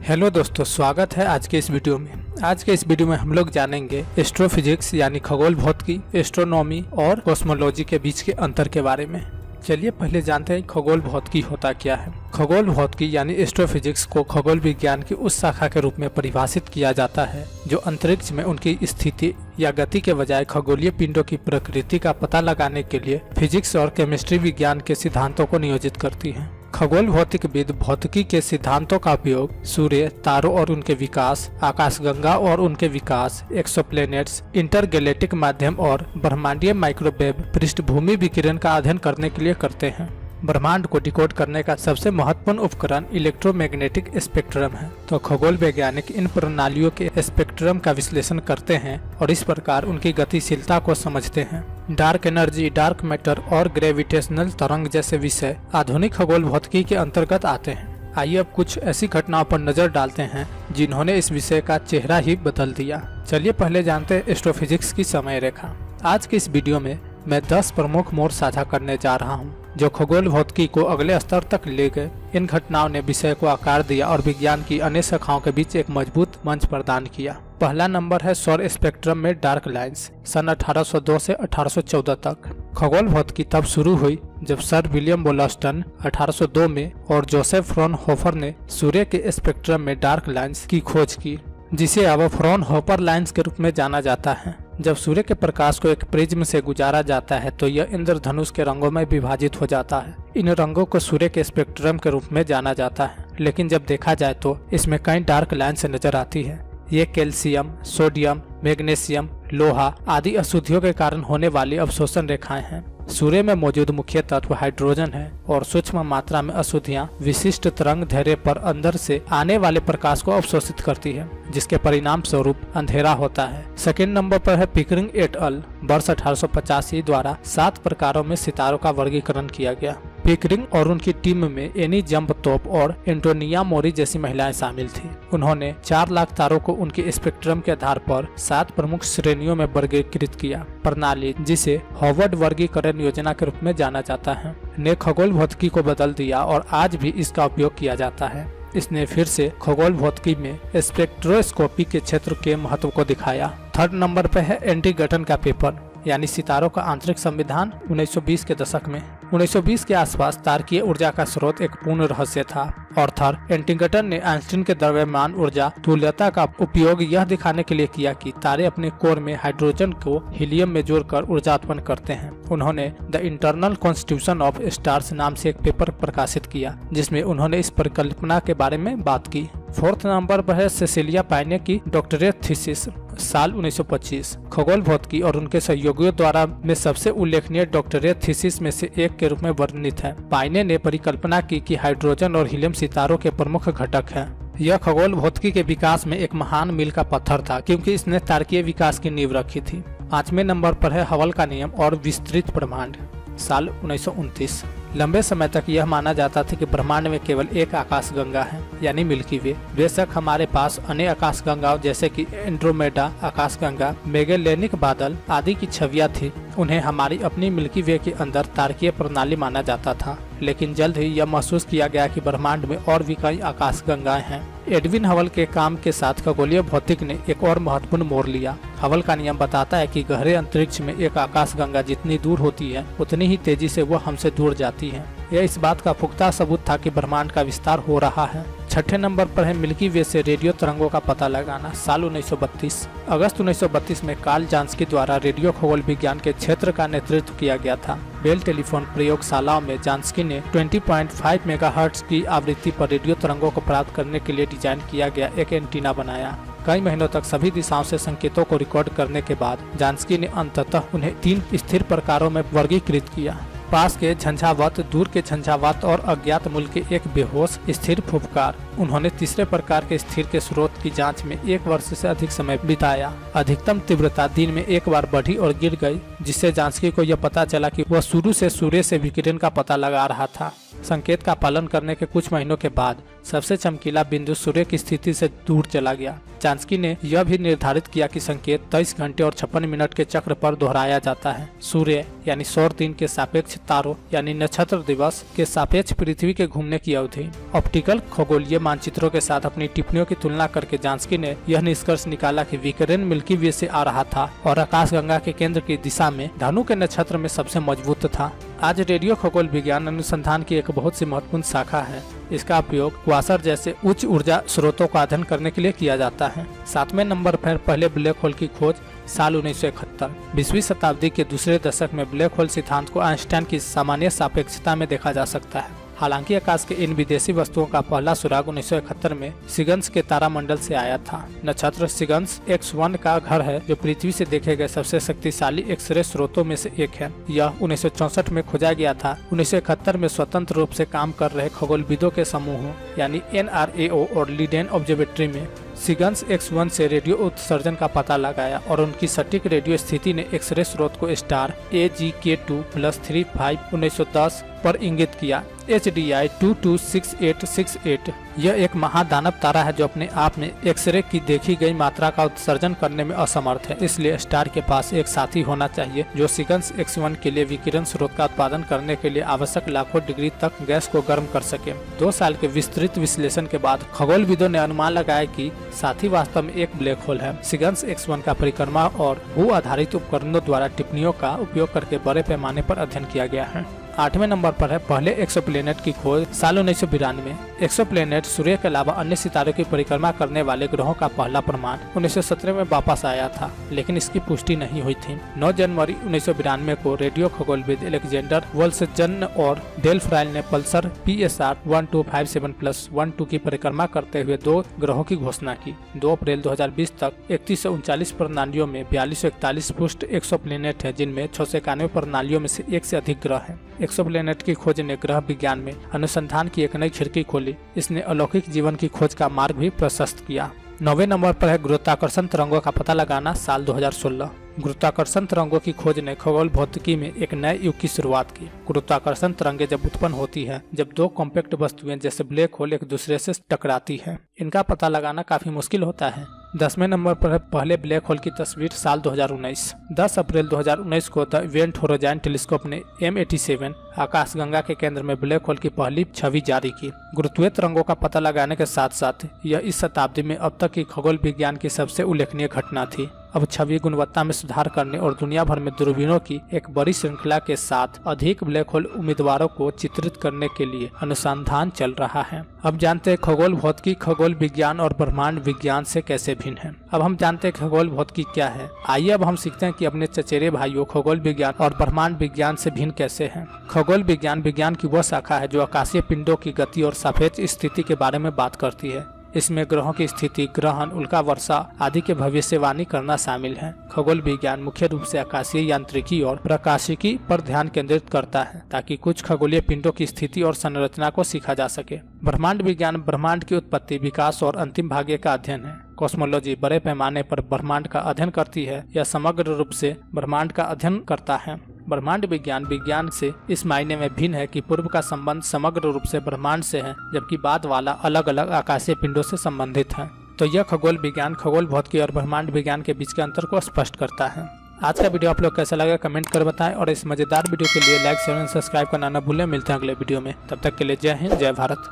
Hello दोस्तों, स्वागत है आज के इस वीडियो में। आज के इस वीडियो में हम लोग जानेंगे एस्ट्रोफिजिक्स यानी खगोल भौतिकी, एस्ट्रोनॉमी और कॉस्मोलॉजी के बीच के अंतर के बारे में। चलिए पहले जानते हैं खगोल भौतिकी होता क्या है। खगोल भौतिकी यानी एस्ट्रोफिजिक्स को खगोल विज्ञान की उस शाखा के रूप में परिभाषित किया जाता है जो अंतरिक्ष में उनकी स्थिति या गति के बजाय खगोलीय पिंडों की प्रकृति का पता लगाने के लिए फिजिक्स और केमिस्ट्री विज्ञान के सिद्धांतों को नियोजित करती है। खगोल भौतिकविद भौतिकी के सिद्धांतों का उपयोग सूर्य, तारों और उनके विकास, आकाशगंगा और उनके विकास, एक्सोप्लैनेट्स, इंटरगैलेक्टिक माध्यम और ब्रह्मांडीय माइक्रोवेव पृष्ठभूमि विकिरण का अध्ययन करने के लिए करते हैं। ब्रह्मांड को डिकोड करने का सबसे महत्वपूर्ण उपकरण इलेक्ट्रोमैग्नेटिक स्पेक्ट्रम है। तो खगोल वैज्ञानिक इन प्रणालियों के स्पेक्ट्रम का विश्लेषण करते हैं और इस प्रकार उनकी गतिशीलता को समझते हैं। डार्क एनर्जी, डार्क मैटर और ग्रेविटेशनल तरंग जैसे विषय आधुनिक खगोल भौतिकी के अंतर्गत आते हैं। आइए अब कुछ ऐसी घटनाओं पर नजर डालते हैं जिन्होंने इस विषय का चेहरा ही बदल दिया। चलिए पहले जानते हैं एस्ट्रोफिजिक्स की समय रेखा। आज के इस वीडियो में मैं 10 प्रमुख मोड़ साझा करने जा रहा हूं, जो खगोल भौतिकी को अगले स्तर तक ले गए। इन घटनाओं ने विषय को आकार दिया और विज्ञान की अन्य शाखाओं के बीच एक मजबूत मंच प्रदान किया। पहला नंबर है सौर स्पेक्ट्रम में डार्क लाइन्स। सन 1802 से 1814 तक खगोल भौतिकी तब शुरू हुई जब सर विलियम बोलस्टन 1802 में और जोसेफ फ्रॉनहोफर ने सूर्य के स्पेक्ट्रम में डार्क लाइन्स की खोज की, जिसे अब फ्रॉनहोफर लाइन्स के रूप में जाना जाता है। जब सूर्य के प्रकाश को एक प्रिज्म से गुजारा जाता है तो यह इंद्रधनुष के रंगों में विभाजित हो जाता है। इन रंगों को सूर्य के स्पेक्ट्रम के रूप में जाना जाता है, लेकिन जब देखा जाए तो इसमें कई डार्क लाइन्स नजर आती है। ये कैल्शियम, सोडियम, मैग्नीशियम, लोहा आदि अशुद्धियों के कारण होने वाली अवशोषण रेखाएं हैं। सूर्य में मौजूद मुख्य तत्व हाइड्रोजन है और सूक्ष्म मात्रा में अशुद्धियां विशिष्ट तरंग दैर्ध्य पर अंदर से आने वाले प्रकाश को अवशोषित करती है, जिसके परिणाम स्वरूप अंधेरा होता है। सेकेंड नंबर पर है पिकरिंग एट अल। वर्ष 1885 द्वारा 7 प्रकारों में सितारों का वर्गीकरण किया गया। पिकरिंग और उनकी टीम में एनी जम्पतोप और एंटोनिया मोरी जैसी महिलाएं शामिल थी। उन्होंने 4 लाख तारों को उनके स्पेक्ट्रम के आधार पर 7 प्रमुख श्रेणियों में वर्गीकृत किया। प्रणाली, जिसे हॉवर्ड वर्गीकरण योजना के रूप में जाना जाता है, ने खगोल भौतिकी को बदल दिया और आज भी इसका उपयोग किया जाता है। इसने फिर से खगोल भौतिकी में स्पेक्ट्रोस्कोपी के क्षेत्र के महत्व को दिखाया। थर्ड नंबर पे है एंटीगटन का पेपर यानी सितारों का आंतरिक संविधान। 1920 के दशक में 1920 के आसपास तारकीय ऊर्जा का स्रोत एक पूर्ण रहस्य था। ऑर्थर एंटीगटन ने आइंस्टीन के द्रव्यमान ऊर्जा तुल्यता का उपयोग यह दिखाने के लिए किया कि तारे अपने कोर में हाइड्रोजन को हीलियम में जोड़कर ऊर्जा उत्पन्न करते हैं। उन्होंने the internal constitution of stars नाम से एक पेपर प्रकाशित किया, जिसमें उन्होंने इस परिकल्पना के बारे में बात की। फोर्थ नंबर पर है सेसिलिया पाइने की डॉक्टरेट थीसिस, साल 1925। खगोल भौतिकी और उनके सहयोगियों द्वारा में सबसे उल्लेखनीय डॉक्टरेट थीसिस में से एक के रूप में वर्णित है। पाइने ने परिकल्पना की कि हाइड्रोजन और हीलियम सितारों के प्रमुख घटक हैं। यह खगोल भौतिकी के विकास में एक महान मील का पत्थर था, क्योंकि इसने तारकीय विकास की नींव रखी थी। 5वें नंबर पर है हबल का नियम और विस्तृत ब्रह्मांड, साल 1929। लंबे समय तक यह माना जाता था कि ब्रह्मांड में केवल एक आकाशगंगा है, यानी मिल्की वे। बेशक हमारे पास अन्य आकाशगंगाओं जैसे कि एंड्रोमेडा आकाशगंगा, मेगेलेनिक बादल आदि की छवियां थी, उन्हें हमारी अपनी मिल्की वे के अंदर तारकीय प्रणाली माना जाता था। लेकिन जल्द ही यह महसूस किया गया कि ब्रह्मांड में और भी कई आकाशगंगाएं हैं। एडविन हबल के काम के साथ खगोलीय भौतिकी ने एक और महत्वपूर्ण मोड़ लिया। हबल का नियम बताता है कि गहरे अंतरिक्ष में एक आकाशगंगा जितनी दूर होती है उतनी ही तेजी से वह हमसे दूर जाती है। यह इस बात का पुख्ता सबूत था कि ब्रह्मांड का विस्तार हो रहा है। 6ठे नंबर पर है मिल्की वे से रेडियो तरंगों का पता लगाना, साल 1932। अगस्त 1932 में कार्ल जांस्की द्वारा रेडियो खगोल विज्ञान के क्षेत्र का नेतृत्व किया गया था। बेल टेलीफोन प्रयोगशालाओं में जांस्की ने 20.5 मेगाहर्ट्ज की आवृत्ति पर रेडियो तरंगों को प्राप्त करने के लिए डिजाइन किया गया एक एंटीना बनाया। कई महीनों तक सभी दिशाओं से संकेतों को रिकॉर्ड करने के बाद जांस्की ने अंततः उन्हें 3 स्थिर प्रकारों में वर्गीकृत किया। पास के झंझावात, दूर के झंझावात और अज्ञात मूल के एक बेहोश स्थिर फुफकार। उन्होंने तीसरे प्रकार के स्थिर के स्रोत की जांच में 1 वर्ष से अधिक समय बिताया। अधिकतम तीव्रता दिन में एक बार बढ़ी और गिर गई, जिससे जांस्की को यह पता चला कि वह शुरू से सूर्य से विकिरण का पता लगा रहा था। संकेत का पालन करने के कुछ महीनों के बाद सबसे चमकीला बिंदु सूर्य की स्थिति से दूर चला गया। जांस्की ने यह भी निर्धारित किया कि संकेत 23 घंटे और 56 मिनट के चक्र पर दोहराया जाता है। सूर्य यानी सौर दिन के सापेक्ष तारों यानी नक्षत्र दिवस के सापेक्ष पृथ्वी के घूमने की अवधि। ऑप्टिकल खगोलीय मानचित्रों के साथ अपनी टिप्पणियों की तुलना करके जांस्की ने यह निष्कर्ष निकाला कि विकिरण मिल्की वे से आ रहा था और आकाशगंगा के केंद्र की दिशा में धनु के नक्षत्र में सबसे मजबूत था। आज रेडियो खगोल विज्ञान अनुसंधान की एक बहुत सी महत्वपूर्ण शाखा है। इसका उपयोग क्वासर जैसे उच्च ऊर्जा स्रोतों का अध्ययन करने के लिए किया जाता है। 7वें नंबर पर पहले ब्लैक होल की खोज साल 1971। 20वीं शताब्दी के दूसरे दशक में ब्लैक होल सिद्धांत को आइंस्टाइन की सामान्य सापेक्षता में देखा जा सकता है। हालांकि आकाश के इन विदेशी वस्तुओं का पहला सुराग 1971 में सिगन्स के तारामंडल से आया था। नक्षत्र सिगन्स X1 का घर है, जो पृथ्वी से देखे गए सबसे शक्तिशाली एक्सरे स्रोतों में से एक है। यह 1964 में खोजा गया था। 1971 में स्वतंत्र रूप से काम कर रहे खगोलविदों के समूहों यानी NRAO और लीडेन ऑब्जर्वेटरी में सिगन्स X1 से रेडियो उत्सर्जन का पता लगाया और उनकी सटीक रेडियो स्थिति ने एक्सरे स्रोत को स्टार AGK2+35 1910 पर इंगित किया। HDI 226868 यह एक महादानव तारा है जो अपने आप में एक्सरे की देखी गई मात्रा का उत्सर्जन करने में असमर्थ है। इसलिए स्टार के पास एक साथी होना चाहिए जो सिगन्स X1 के लिए विकिरण स्रोत का उत्पादन करने के लिए आवश्यक लाखों डिग्री तक गैस को गर्म कर सके। 2 साल के विस्तृत विश्लेषण के बाद खगोलविदों ने अनुमान लगाया कि साथी वास्तव में एक ब्लैक होल है। सिगन्स X1 का परिक्रमा और भू आधारित उपकरणों द्वारा टिप्पणियों का उपयोग करके बड़े पैमाने पर अध्ययन किया गया है। 8वें नंबर पर है पहले एक्सोप्लैनेट की खोज साल 1992। एक्सोप्लैनेट सूर्य के अलावा अन्य सितारों की परिक्रमा करने वाले ग्रहों का पहला प्रमाण 1917 में वापस आया था, लेकिन इसकी पुष्टि नहीं हुई थी। 9 जनवरी 1992 को रेडियो खगोलविद अलेक्जेंडर वोल्सजन और डेल फ्राइल ने पल्सर PSR 1257+12 की परिक्रमा करते हुए 2 ग्रहों की घोषणा की। 2 अप्रैल 2020 तक 3139 प्रणालियों में 4241 पुष्ट एक्सोप्लैनेट है, जिनमें 691 प्रणालियों में से एक से अधिक ग्रह है। एक्सोप्लैनेट की खोज ने ग्रह विज्ञान में अनुसंधान की एक नई खिड़की खोली। इसने अलौकिक जीवन की खोज का मार्ग भी प्रशस्त किया। 9वें नंबर पर है गुरुत्वाकर्षण तरंगों का पता लगाना साल 2016। गुरुत्वाकर्षण तरंगों की खोज ने खगोल भौतिकी में एक नए युग की शुरुआत की। गुरुत्वाकर्षण तरंगें जब उत्पन्न होती है जब 2 कॉम्पैक्ट वस्तुएं जैसे ब्लैक होल एक दूसरे से टकराती है। इनका पता लगाना काफी मुश्किल होता है। 10वें नंबर पर है पहले ब्लैक होल की तस्वीर साल 2019। 10 अप्रैल 2019 को द इवेंट होराइजन टेलीस्कोप ने M87 आकाशगंगा के केंद्र में ब्लैक होल की पहली छवि जारी की। गुरुत्वीय तरंगों का पता लगाने के साथ साथ यह इस शताब्दी में अब तक की खगोल विज्ञान की सबसे उल्लेखनीय घटना थी। अब छवि गुणवत्ता में सुधार करने और दुनिया भर में दूरबीनों की एक बड़ी श्रृंखला के साथ अधिक ब्लैक होल उम्मीदवारों को चित्रित करने के लिए अनुसंधान चल रहा है। अब जानते हैं खगोल भौतिकी खगोल विज्ञान और ब्रह्मांड विज्ञान से कैसे भिन्न है। अब हम जानते हैं खगोल भौतिकी क्या है। आइए अब हम सीखते हैं कि अपने चचेरे भाइयों खगोल विज्ञान और ब्रह्मांड विज्ञान से भिन्न कैसे है। खगोल विज्ञान विज्ञान की वह शाखा है जो आकाशीय पिंडों की गति और सापेक्ष स्थिति के बारे में बात करती है। इसमें ग्रहों की स्थिति, ग्रहण, उल्का वर्षा आदि के भविष्यवाणी करना शामिल है। खगोल विज्ञान मुख्य रूप से आकाशीय यांत्रिकी और प्रकाशिकी पर ध्यान केंद्रित करता है ताकि कुछ खगोलीय पिंडों की स्थिति और संरचना को सीखा जा सके। ब्रह्मांड विज्ञान ब्रह्मांड की उत्पत्ति, विकास और अंतिम भाग्य का अध्ययन है। कॉस्मोलॉजी बड़े पैमाने पर ब्रह्मांड का अध्ययन करती है या समग्र रूप से ब्रह्मांड का अध्ययन करता है। ब्रह्मांड विज्ञान विज्ञान से इस मायने में भिन्न है कि पूर्व का संबंध समग्र रूप से ब्रह्मांड से है, जबकि बाद वाला अलग अलग आकाशीय पिंडों से संबंधित है। तो यह खगोल विज्ञान खगोल भौतिकी और ब्रह्मांड विज्ञान के बीच के अंतर को स्पष्ट करता है। आज का वीडियो आप लोग कैसा लगा कमेंट कर बताएं और इस मजेदार वीडियो के लिए लाइक शेयर और सब्सक्राइब करना न भूलें। मिलते हैं अगले वीडियो में, तब तक के लिए जय हिंद जय भारत।